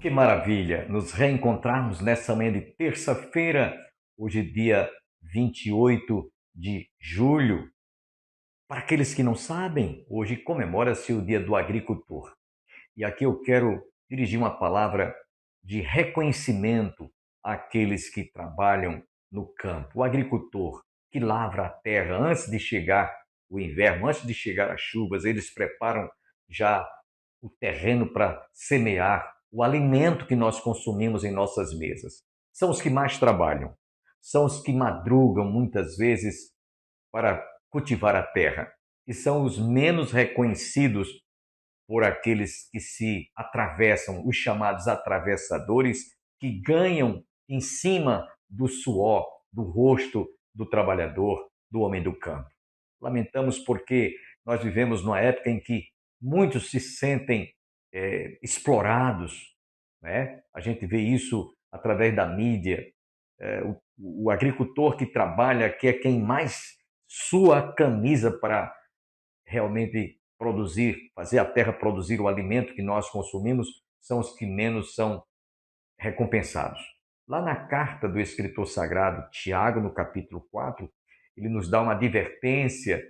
Que maravilha nos reencontrarmos nessa manhã de terça-feira, hoje dia 28 de julho. Para aqueles que não sabem, hoje comemora-se o Dia do Agricultor. E aqui eu quero dirigir uma palavra de reconhecimento àqueles que trabalham no campo. O agricultor que lavra a terra antes de chegar o inverno, antes de chegar as chuvas, eles preparam já o terreno para semear o alimento que nós consumimos em nossas mesas. São os que mais trabalham, são os que madrugam muitas vezes para cultivar a terra e são os menos reconhecidos por aqueles que se atravessam, os chamados atravessadores, que ganham em cima do suor, do rosto do trabalhador, do homem do campo. Lamentamos porque nós vivemos numa época em que muitos se sentem explorados, né? A gente vê isso através da mídia. O agricultor que trabalha, que é quem mais sua a camisa para realmente produzir, fazer a terra produzir o alimento que nós consumimos, são os que menos são recompensados. Lá na carta do escritor sagrado, Tiago, no capítulo 4, ele nos dá uma advertência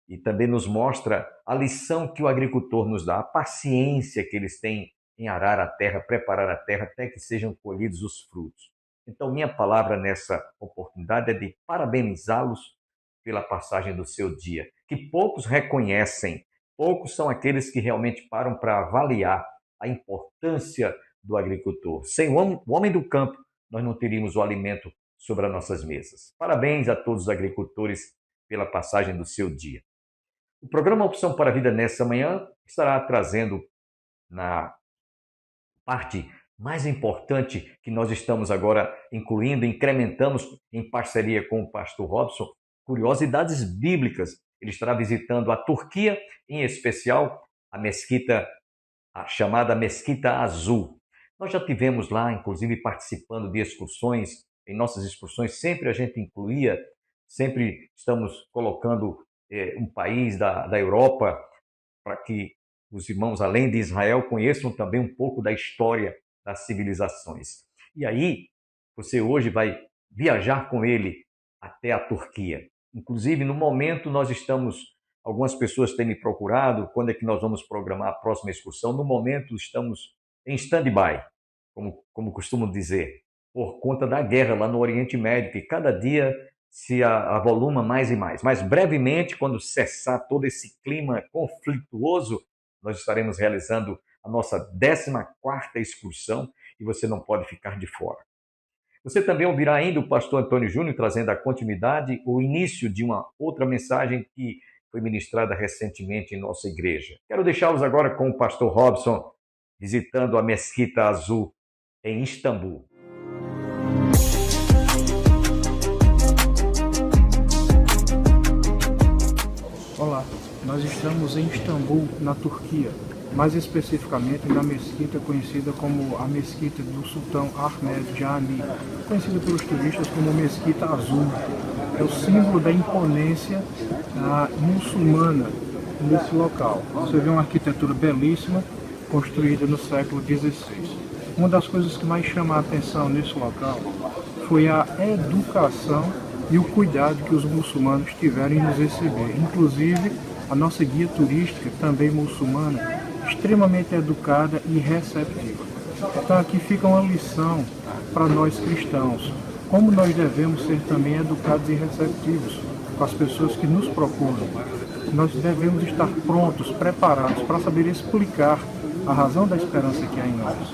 e também nos mostra a lição que o agricultor nos dá, a paciência que eles têm em arar a terra, preparar a terra até que sejam colhidos os frutos. Então, minha palavra nessa oportunidade é de parabenizá-los pela passagem do seu dia, que poucos reconhecem, poucos são aqueles que realmente param para avaliar a importância do agricultor. Sem o homem do campo, nós não teríamos o alimento sobre as nossas mesas. Parabéns a todos os agricultores pela passagem do seu dia. O programa Opção para a Vida nessa manhã estará trazendo na parte mais importante que nós estamos agora incluindo, incrementamos em parceria com o pastor Robson, curiosidades bíblicas. Ele estará visitando a Turquia, em especial a mesquita, a chamada Mesquita Azul. Nós já tivemos lá, inclusive, participando de excursões. Em nossas excursões, sempre a gente incluía, sempre estamos colocando um país da Europa para que os irmãos, além de Israel, conheçam também um pouco da história das civilizações. E aí, você hoje vai viajar com ele até a Turquia. Inclusive, no momento, nós estamos, algumas pessoas têm me procurado, quando é que nós vamos programar a próxima excursão? No momento, estamos em stand-by, como costumam dizer, por conta da guerra lá no Oriente Médio, que cada dia se avoluma mais e mais. Mas, brevemente, quando cessar todo esse clima conflituoso, nós estaremos realizando a nossa 14ª excursão e você não pode ficar de fora. Você também ouvirá ainda o pastor Antônio Júnior trazendo a continuidade, o início de uma outra mensagem que foi ministrada recentemente em nossa igreja. Quero deixá-los agora com o pastor Robson, visitando a Mesquita Azul em Istambul. Olá, nós estamos em Istambul, na Turquia, mais especificamente na mesquita conhecida como a Mesquita do Sultão Ahmed Cami, conhecida pelos turistas como Mesquita Azul. É o símbolo da imponência muçulmana nesse local. Você vê uma arquitetura belíssima, construída no século XVI. Uma das coisas que mais chama a atenção nesse local foi a educação e o cuidado que os muçulmanos tiveram em nos receber. Inclusive, a nossa guia turística, também muçulmana, extremamente educada e receptiva. Então aqui fica uma lição para nós cristãos, como nós devemos ser também educados e receptivos com as pessoas que nos procuram. Nós devemos estar prontos, preparados para saber explicar a razão da esperança que há em nós.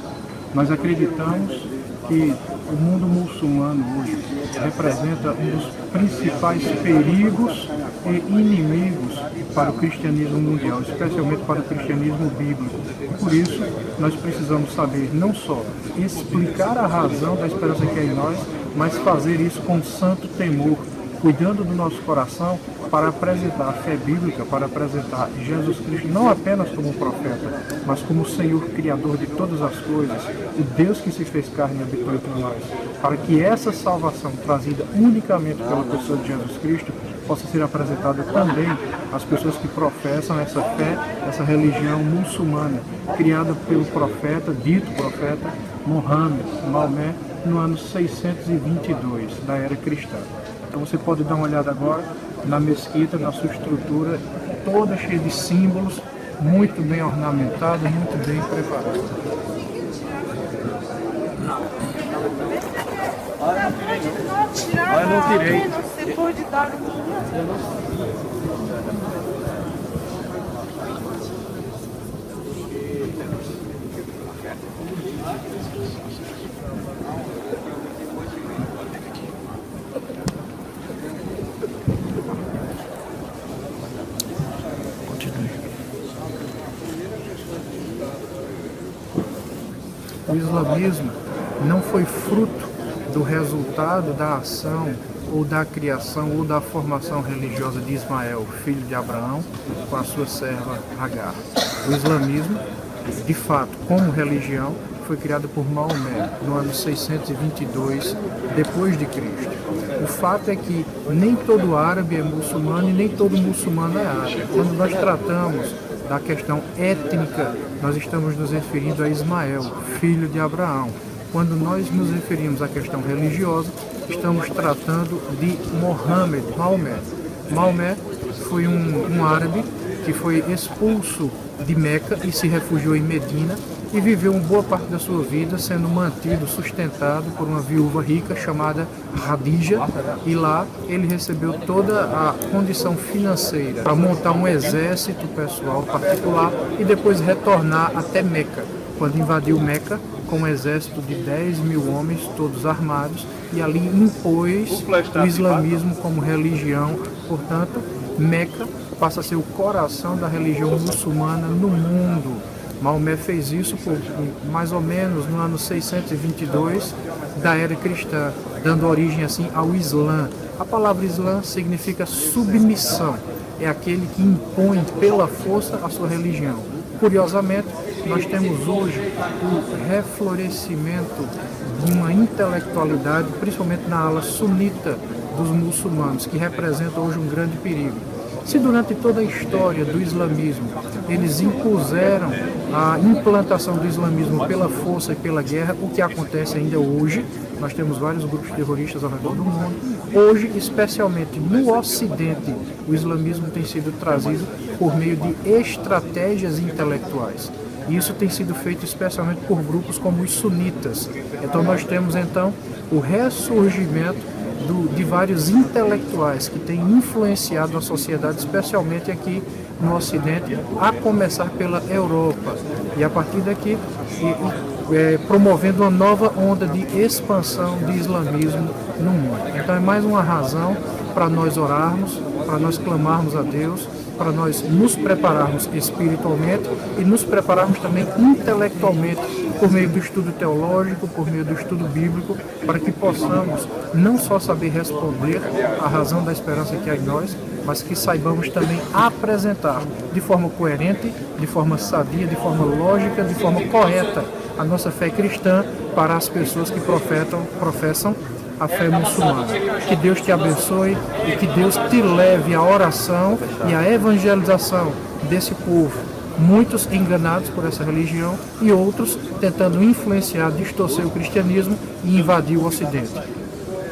Nós acreditamos que o mundo muçulmano hoje representa um dos principais perigos e inimigos para o cristianismo mundial, especialmente para o cristianismo bíblico. Por isso, nós precisamos saber não só explicar a razão da esperança que há em nós, mas fazer isso com santo temor, cuidando do nosso coração para apresentar a fé bíblica, para apresentar Jesus Cristo não apenas como profeta, mas como o Senhor Criador de todas as coisas, o Deus que se fez carne e habitou entre nós, para que essa salvação trazida unicamente pela pessoa de Jesus Cristo possa ser apresentada também às pessoas que professam essa fé, essa religião muçulmana, criada pelo profeta, dito profeta, Maomé, no ano 622 da era cristã. Então você pode dar uma olhada agora na mesquita, na sua estrutura, toda cheia de símbolos, muito bem ornamentada, muito bem preparada. Mas não tirei. Você pode dar O islamismo não foi fruto do resultado da ação ou da criação ou da formação religiosa de Ismael, filho de Abraão, com a sua serva Agar. O islamismo, de fato, como religião, foi criado por Maomé no ano 622 depois de Cristo. O fato é que nem todo árabe é muçulmano e nem todo muçulmano é árabe. Quando nós tratamos da questão étnica, nós estamos nos referindo a Ismael, filho de Abraão. Quando nós nos referimos à questão religiosa, estamos tratando de Maomé. Maomé foi um árabe que foi expulso de Meca e se refugiou em Medina e viveu uma boa parte da sua vida sendo mantido, sustentado por uma viúva rica chamada Khadija, e lá ele recebeu toda a condição financeira para montar um exército pessoal particular e depois retornar até Meca. Quando invadiu Meca com um exército de 10 mil homens, todos armados, e ali impôs o islamismo como religião. Portanto, Meca passa a ser o coração da religião muçulmana no mundo. Maomé fez isso por mais ou menos no ano 622 da era cristã, dando origem assim ao Islã. A palavra Islã significa submissão, é aquele que impõe pela força a sua religião. Curiosamente, nós temos hoje o reflorescimento de uma intelectualidade, principalmente na ala sunita dos muçulmanos, que representa hoje um grande perigo. Se durante toda a história do islamismo eles impuseram a implantação do islamismo pela força e pela guerra, o que acontece ainda hoje, nós temos vários grupos terroristas ao redor do mundo. Hoje, especialmente no Ocidente, o islamismo tem sido trazido por meio de estratégias intelectuais. E isso tem sido feito especialmente por grupos como os sunitas. Então nós temos então o ressurgimento de vários intelectuais que têm influenciado a sociedade, especialmente aqui no Ocidente, a começar pela Europa. E a partir daqui, promovendo uma nova onda de expansão de islamismo no mundo. Então é mais uma razão para nós orarmos, para nós clamarmos a Deus, para nós nos prepararmos espiritualmente e nos prepararmos também intelectualmente por meio do estudo teológico, por meio do estudo bíblico, para que possamos não só saber responder à razão da esperança que há em nós, mas que saibamos também apresentar de forma coerente, de forma sadia, de forma lógica, de forma correta a nossa fé cristã para as pessoas que professam a fé muçulmana. Que Deus te abençoe e que Deus te leve à oração e à evangelização desse povo. Muitos enganados por essa religião e outros tentando influenciar, distorcer o cristianismo e invadir o Ocidente.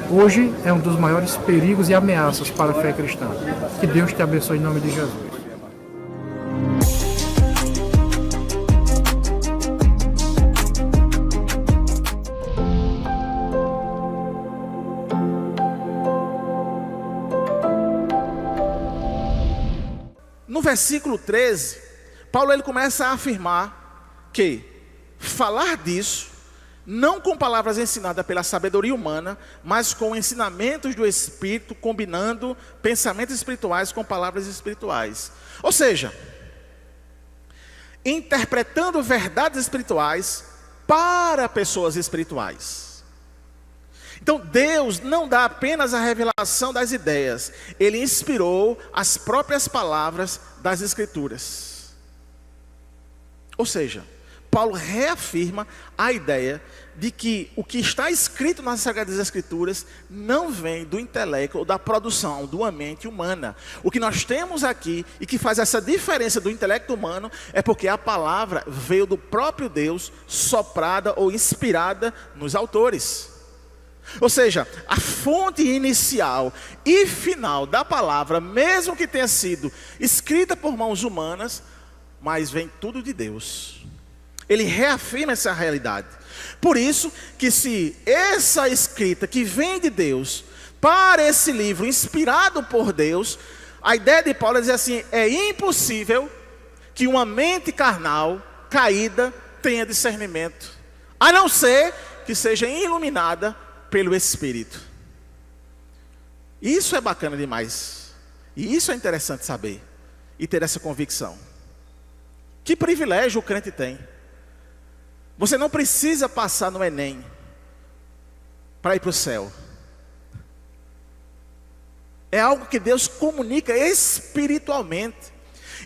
Hoje é um dos maiores perigos e ameaças para a fé cristã. Que Deus te abençoe em nome de Jesus. No versículo 13, Paulo ele começa a afirmar que falar disso, não com palavras ensinadas pela sabedoria humana, mas com ensinamentos do Espírito, combinando pensamentos espirituais com palavras espirituais. Ou seja, interpretando verdades espirituais para pessoas espirituais. Então Deus não dá apenas a revelação das ideias, Ele inspirou as próprias palavras das Escrituras. Ou seja, Paulo reafirma a ideia de que o que está escrito nas Sagradas Escrituras não vem do intelecto ou da produção de uma mente humana. O que nós temos aqui e que faz essa diferença do intelecto humano é porque a palavra veio do próprio Deus, soprada ou inspirada nos autores. Ou seja, a fonte inicial e final da palavra, mesmo que tenha sido escrita por mãos humanas, mas vem tudo de Deus. Ele reafirma essa realidade. Por isso que se essa escrita que vem de Deus para esse livro inspirado por Deus, a ideia de Paulo é dizer assim: é impossível que uma mente carnal caída tenha discernimento, a não ser que seja iluminada pelo Espírito. Isso é bacana demais. E isso é interessante saber e ter essa convicção. Que privilégio o crente tem. Você não precisa passar no Enem para ir para o céu. É algo que Deus comunica espiritualmente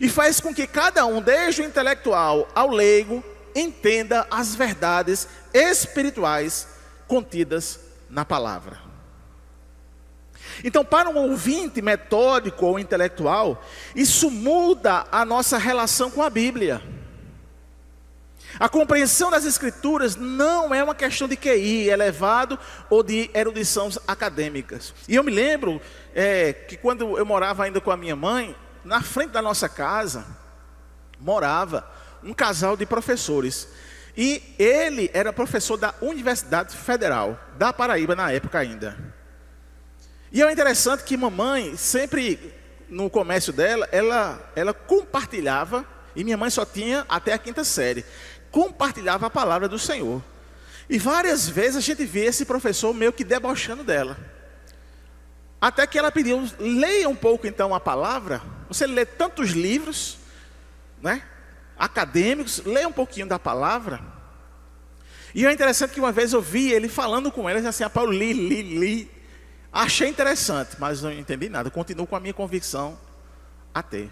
e faz com que cada um, desde o intelectual ao leigo, entenda as verdades espirituais contidas na palavra. Então, para um ouvinte metódico ou intelectual, isso muda a nossa relação com a Bíblia. A compreensão das Escrituras não é uma questão de QI elevado ou de erudição acadêmicas. E eu me lembro que quando eu morava ainda com a minha mãe, na frente da nossa casa, morava um casal de professores. E ele era professor da Universidade Federal da Paraíba na época ainda. E é interessante que mamãe sempre, no comércio dela, ela compartilhava, e minha mãe só tinha até a 5ª série, compartilhava a palavra do Senhor. E várias vezes a gente via esse professor meio que debochando dela. Até que ela pediu: leia um pouco então a palavra. Você lê tantos livros, né, acadêmicos, leia um pouquinho da palavra. E é interessante que uma vez eu vi ele falando com ela, assim: Paulo, li. Achei interessante, mas não entendi nada. Continuo com a minha convicção até.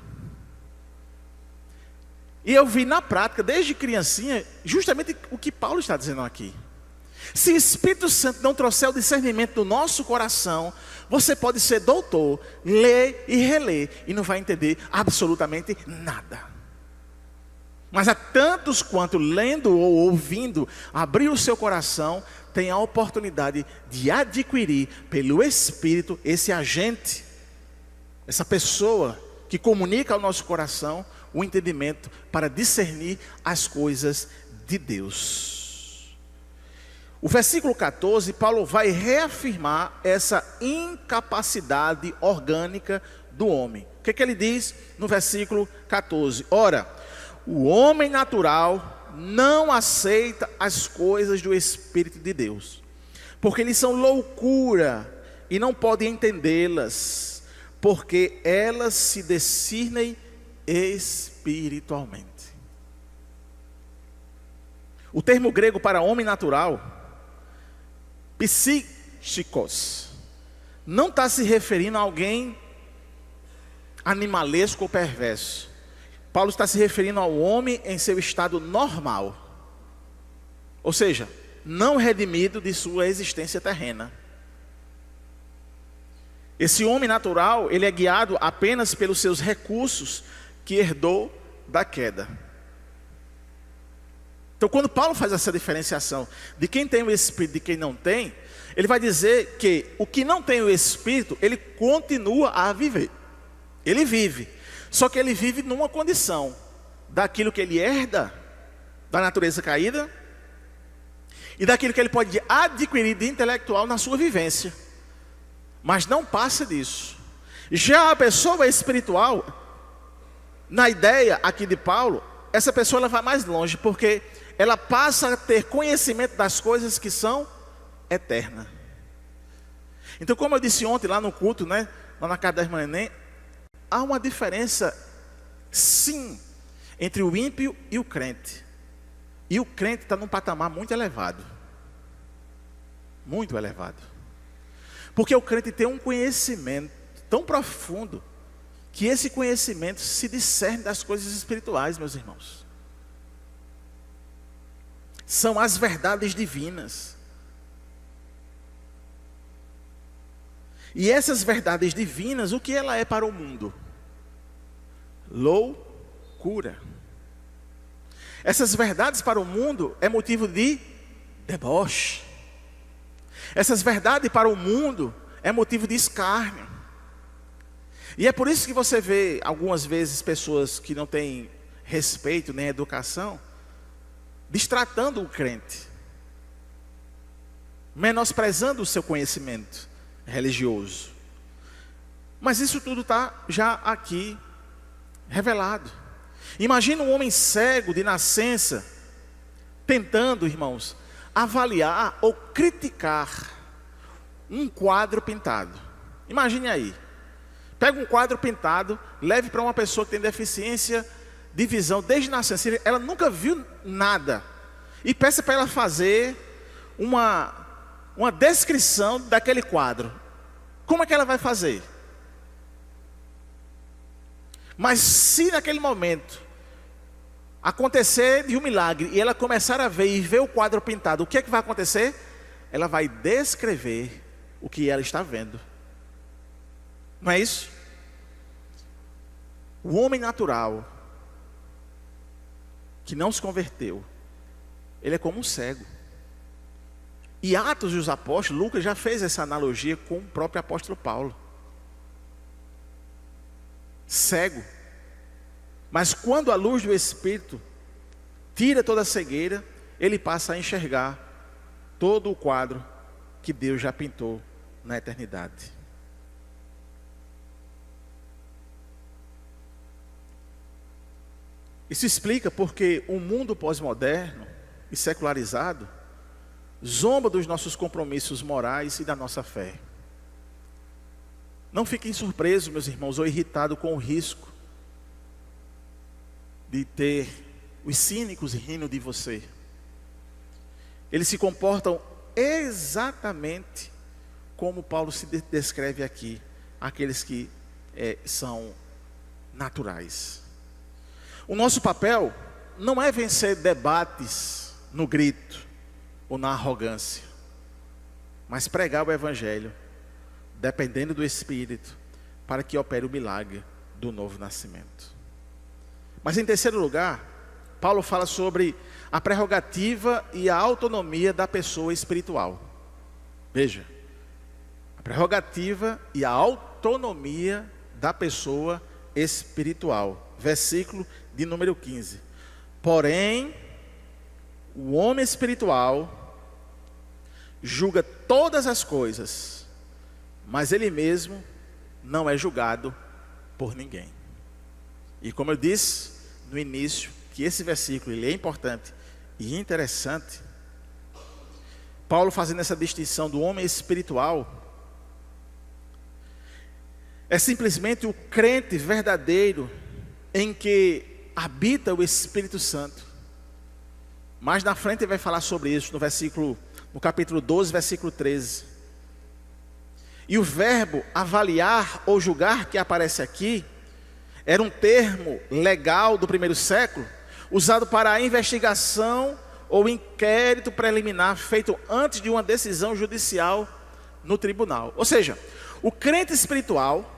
E eu vi na prática, desde criancinha, justamente o que Paulo está dizendo aqui. Se o Espírito Santo não trouxer o discernimento do nosso coração, você pode ser doutor, ler e reler, e não vai entender absolutamente nada. Mas há tantos quanto, lendo ou ouvindo, abrir o seu coração, tem a oportunidade de adquirir pelo Espírito esse agente, essa pessoa que comunica ao nosso coração o entendimento para discernir as coisas de Deus. O versículo 14, Paulo vai reafirmar essa incapacidade orgânica do homem. O que ele diz no versículo 14? Ora, o homem natural não aceita as coisas do Espírito de Deus, porque eles são loucura e não pode entendê-las, porque elas se discernem espiritualmente. O termo grego para homem natural, psíquicos, não está se referindo a alguém animalesco ou perverso. Paulo está se referindo ao homem em seu estado normal, ou seja, não redimido de sua existência terrena. Esse homem natural, ele é guiado apenas pelos seus recursos que herdou da queda. Então, quando Paulo faz essa diferenciação de quem tem o Espírito e de quem não tem, ele vai dizer que o que não tem o Espírito, ele continua a viver. Ele vive, só que ele vive numa condição daquilo que ele herda da natureza caída e daquilo que ele pode adquirir de intelectual na sua vivência, mas não passa disso. Já a pessoa espiritual, na ideia aqui de Paulo, essa pessoa ela vai mais longe, porque ela passa a ter conhecimento das coisas que são eternas. Então, como eu disse ontem lá no culto, né, lá na casa da irmã Neném, há uma diferença, sim, entre o ímpio e o crente. E o crente está num patamar muito elevado. Muito elevado. Porque o crente tem um conhecimento tão profundo, que esse conhecimento se discerne das coisas espirituais, meus irmãos. São as verdades divinas. E essas verdades divinas, o que ela é para o mundo? Loucura. Essas verdades para o mundo é motivo de deboche. Essas verdades para o mundo é motivo de escárnio. E é por isso que você vê algumas vezes pessoas que não têm respeito nem educação destratando o crente, menosprezando o seu conhecimento religioso. Mas isso tudo está já aqui revelado. Imagina um homem cego de nascença tentando, irmãos, avaliar ou criticar um quadro pintado. Imagine aí. Pega um quadro pintado, leve para uma pessoa que tem deficiência de visão desde nascença, ela nunca viu nada, e peça para ela fazer uma descrição daquele quadro. Como é que ela vai fazer? Mas se naquele momento acontecer de um milagre e ela começar a ver e ver o quadro pintado, o que é que vai acontecer? Ela vai descrever o que ela está vendo. Não é isso? O homem natural que não se converteu, ele é como um cego. E Atos dos Apóstolos, Lucas já fez essa analogia com o próprio apóstolo Paulo. Cego. Mas quando a luz do Espírito tira toda a cegueira, ele passa a enxergar todo o quadro que Deus já pintou na eternidade. Isso explica porque o mundo pós-moderno e secularizado zomba dos nossos compromissos morais e da nossa fé. Não fiquem surpresos, meus irmãos, ou irritados com o risco de ter os cínicos rindo de você. Eles se comportam exatamente como Paulo se descreve aqui, aqueles que são naturais. O nosso papel não é vencer debates no grito ou na arrogância, mas pregar o Evangelho, dependendo do Espírito, para que opere o milagre do novo nascimento. Mas em terceiro lugar, Paulo fala sobre a prerrogativa e a autonomia da pessoa espiritual. Veja, a prerrogativa e a autonomia da pessoa espiritual. Versículo de número 15. Porém, o homem espiritual julga todas as coisas, mas ele mesmo não é julgado por ninguém. E como eu disse no início, que esse versículo ele é importante e interessante. Paulo fazendo essa distinção do homem espiritual, é simplesmente o crente verdadeiro em que habita o Espírito Santo. Mais na frente ele vai falar sobre isso no capítulo 12, versículo 13. E o verbo avaliar ou julgar que aparece aqui era um termo legal do primeiro século, usado para a investigação ou inquérito preliminar feito antes de uma decisão judicial no tribunal. Ou seja, o crente espiritual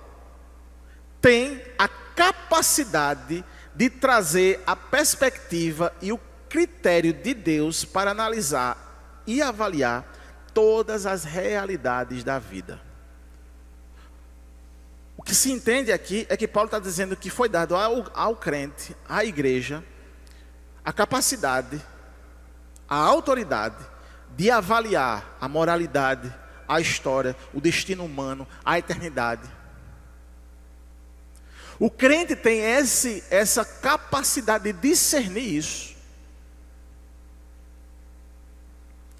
tem a capacidade de trazer a perspectiva e o critério de Deus para analisar e avaliar todas as realidades da vida. O que se entende aqui é que Paulo está dizendo que foi dado ao crente, à igreja, a capacidade, a autoridade de avaliar a moralidade, a história, o destino humano, a eternidade. O crente tem essa capacidade de discernir isso.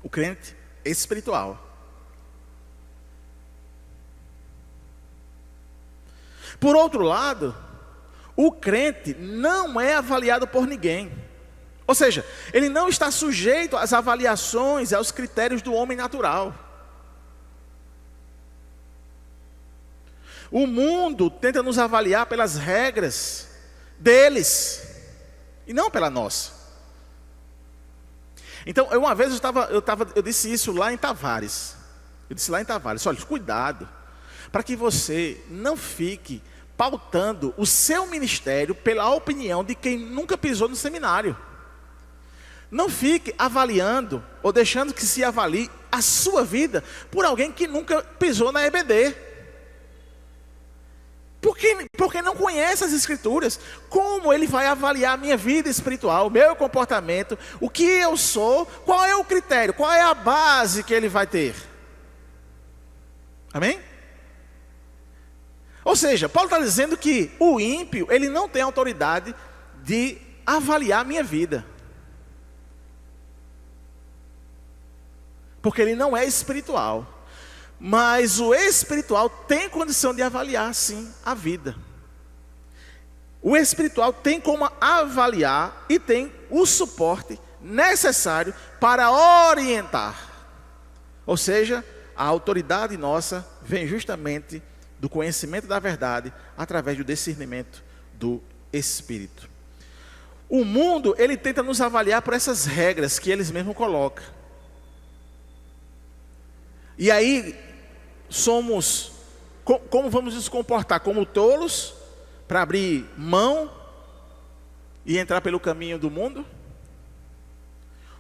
O crente espiritual. Por outro lado, o crente não é avaliado por ninguém. Ou seja, ele não está sujeito às avaliações e aos critérios do homem natural. O mundo tenta nos avaliar pelas regras deles e não pela nossa. Então, uma vez eu disse isso lá em Tavares. Eu disse lá em Tavares, olha, cuidado, para que você não fique pautando o seu ministério pela opinião de quem nunca pisou no seminário. Não fique avaliando ou deixando que se avalie a sua vida por alguém que nunca pisou na EBD. Porque não conhece as Escrituras. Como ele vai avaliar a minha vida espiritual, o meu comportamento, o que eu sou, qual é o critério, qual é a base que ele vai ter? Amém? Ou seja, Paulo está dizendo que o ímpio, ele não tem autoridade de avaliar a minha vida. Porque ele não é espiritual. Mas o espiritual tem condição de avaliar, sim, a vida. O espiritual tem como avaliar e tem o suporte necessário para orientar. Ou seja, a autoridade nossa vem justamente do conhecimento da verdade através do discernimento do Espírito. O mundo, ele tenta nos avaliar por essas regras que eles mesmos colocam. E aí, como vamos nos comportar? Como tolos, para abrir mão e entrar pelo caminho do mundo?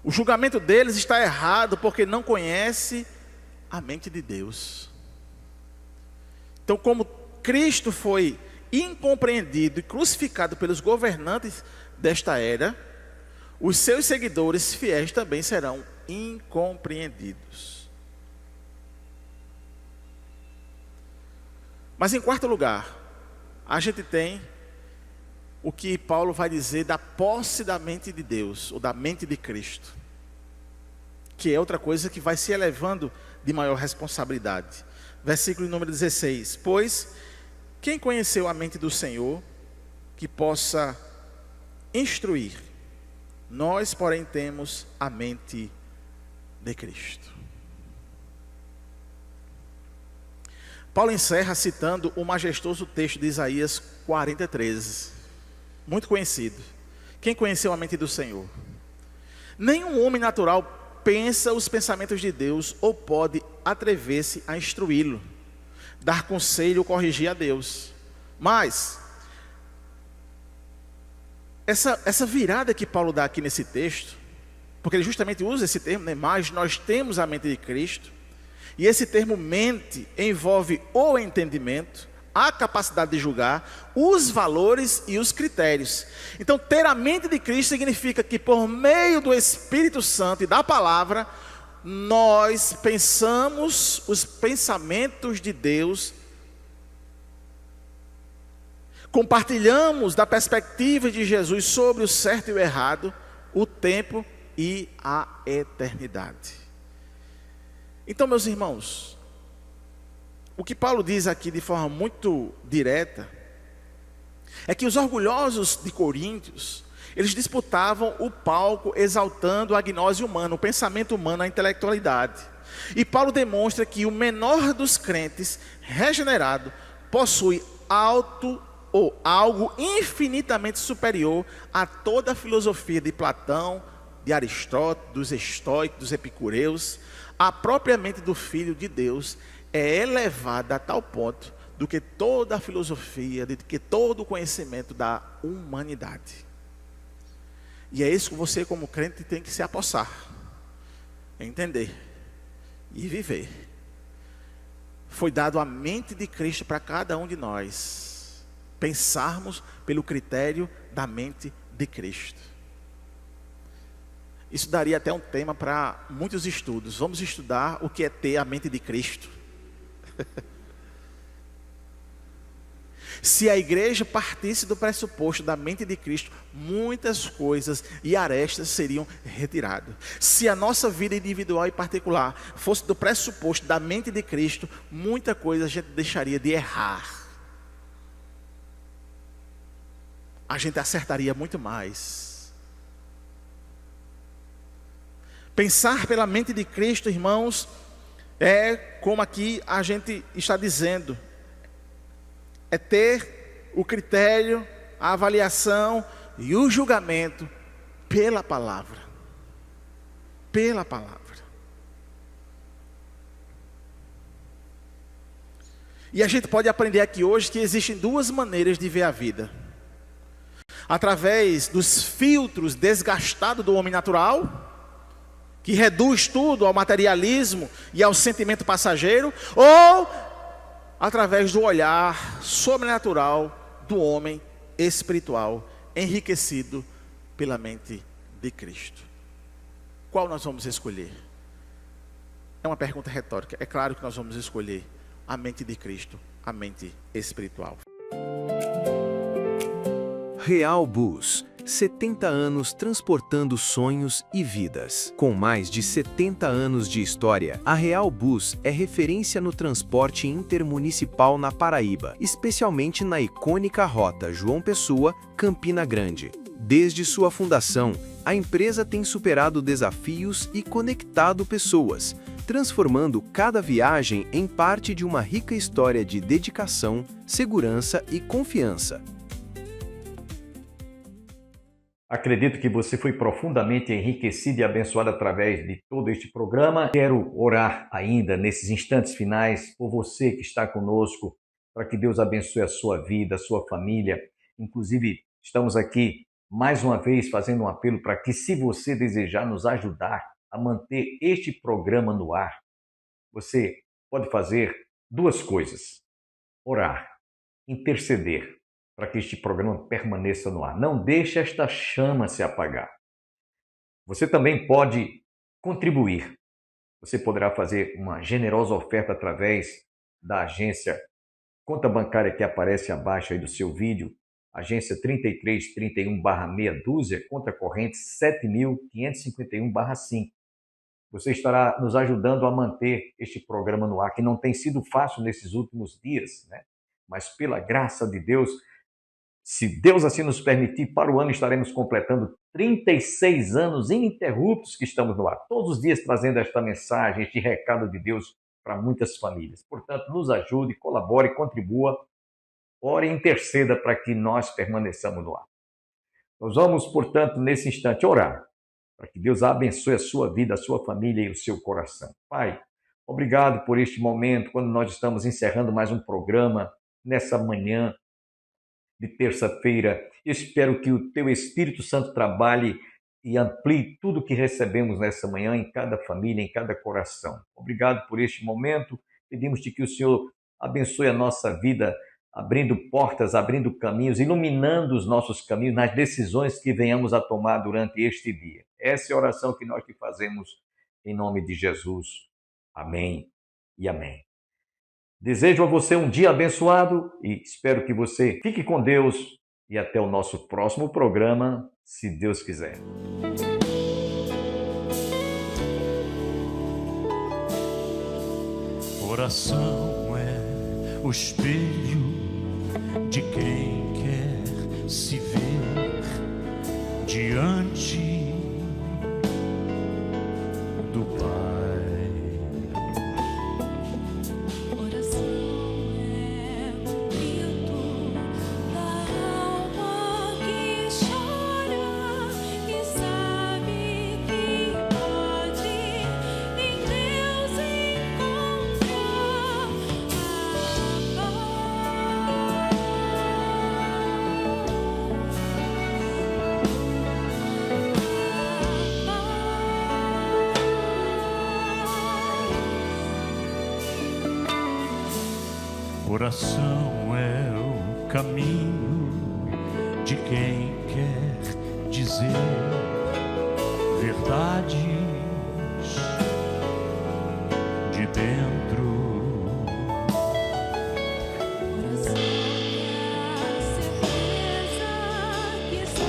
O julgamento deles está errado porque não conhece a mente de Deus. Então, como Cristo foi incompreendido e crucificado pelos governantes desta era, os seus seguidores fiéis também serão incompreendidos. Mas em quarto lugar, a gente tem o que Paulo vai dizer da posse da mente de Deus, ou da mente de Cristo, que é outra coisa que vai se elevando de maior responsabilidade. Versículo número 16: pois quem conheceu a mente do Senhor, que possa instruir? Nós, porém, temos a mente de Cristo. Paulo encerra citando o majestoso texto de Isaías 40:13, muito conhecido. Quem conheceu a mente do Senhor? Nenhum homem natural pensa os pensamentos de Deus ou pode atrever-se a instruí-lo, dar conselho ou corrigir a Deus. Mas essa virada que Paulo dá aqui nesse texto, porque ele justamente usa esse termo, né? Mas nós temos a mente de Cristo. E esse termo mente envolve o entendimento, a capacidade de julgar, os valores e os critérios. Então, ter a mente de Cristo significa que por meio do Espírito Santo e da palavra, nós pensamos os pensamentos de Deus, compartilhamos da perspectiva de Jesus sobre o certo e o errado, o tempo e a eternidade. Então, meus irmãos, o que Paulo diz aqui de forma muito direta é que os orgulhosos de Coríntios, eles disputavam o palco exaltando a gnose humana, o pensamento humano, a intelectualidade. E Paulo demonstra que o menor dos crentes regenerado possui algo infinitamente superior a toda a filosofia de Platão, de Aristóteles, dos estoicos, dos epicureus. A própria mente do Filho de Deus é elevada a tal ponto do que toda a filosofia, de que todo o conhecimento da humanidade. E é isso que você, como crente, tem que se apossar, entender e viver. Foi dado a mente de Cristo para cada um de nós pensarmos pelo critério da mente de Cristo. Isso daria até um tema para muitos estudos. Vamos estudar o que é ter a mente de Cristo. Se a igreja partisse do pressuposto da mente de Cristo, muitas coisas e arestas seriam retiradas. Se a nossa vida individual e particular fosse do pressuposto da mente de Cristo, muita coisa a gente deixaria de errar. A gente acertaria muito mais. Pensar pela mente de Cristo, irmãos, é como aqui a gente está dizendo, é ter o critério, a avaliação e o julgamento pela palavra. pela palavra. E a gente pode aprender aqui hoje que existem duas maneiras de ver a vida: através dos filtros desgastados do homem natural, que reduz tudo ao materialismo e ao sentimento passageiro, ou através do olhar sobrenatural do homem espiritual, enriquecido pela mente de Cristo. Qual nós vamos escolher? É uma pergunta retórica. É claro que nós vamos escolher a mente de Cristo, a mente espiritual. Real Bus, 70 anos transportando sonhos e vidas. Com mais de 70 anos de história, a Real Bus é referência no transporte intermunicipal na Paraíba, especialmente na icônica rota João Pessoa-Campina Grande. Desde sua fundação, a empresa tem superado desafios e conectado pessoas, transformando cada viagem em parte de uma rica história de dedicação, segurança e confiança. Acredito que você foi profundamente enriquecido e abençoado através de todo este programa. Quero orar ainda nesses instantes finais por você que está conosco, para que Deus abençoe a sua vida, a sua família. Inclusive, estamos aqui mais uma vez fazendo um apelo para que, se você desejar nos ajudar a manter este programa no ar, você pode fazer duas coisas: orar, interceder, para que este programa permaneça no ar. Não deixe esta chama se apagar. Você também pode contribuir. Você poderá fazer uma generosa oferta através da agência conta bancária que aparece abaixo aí do seu vídeo, agência 3331/meia dúzia, conta corrente 7.551/5. Você estará nos ajudando a manter este programa no ar, que não tem sido fácil nesses últimos dias, né? Mas pela graça de Deus, se Deus assim nos permitir, para o ano estaremos completando 36 anos ininterruptos que estamos no ar. Todos os dias trazendo esta mensagem, este recado de Deus para muitas famílias. Portanto, nos ajude, colabore, contribua, ore e interceda para que nós permaneçamos no ar. Nós vamos, portanto, nesse instante orar, para que Deus abençoe a sua vida, a sua família e o seu coração. Pai, obrigado por este momento, quando nós estamos encerrando mais um programa nessa manhã de terça-feira. Espero que o Teu Espírito Santo trabalhe e amplie tudo que recebemos nessa manhã em cada família, em cada coração. Obrigado por este momento. Pedimos-te que o Senhor abençoe a nossa vida, abrindo portas, abrindo caminhos, iluminando os nossos caminhos nas decisões que venhamos a tomar durante este dia. Essa é a oração que nós te fazemos em nome de Jesus. Amém e amém. Desejo a você um dia abençoado e espero que você fique com Deus e até o nosso próximo programa, se Deus quiser. Oração é o espelho de quem quer se ver diante do Pai. Oração é o caminho de quem quer dizer verdades de dentro. Oração é a certeza que espero de Deus,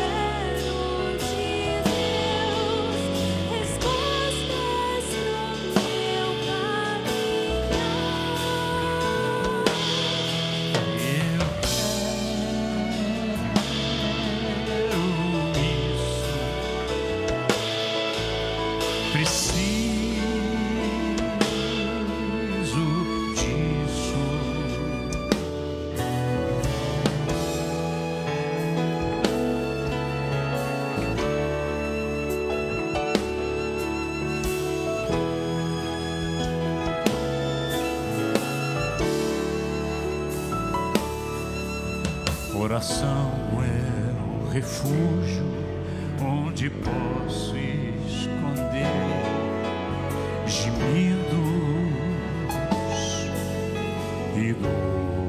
respostas no meu caminhar. Oração é o refúgio onde posso esconder gemidos e dor.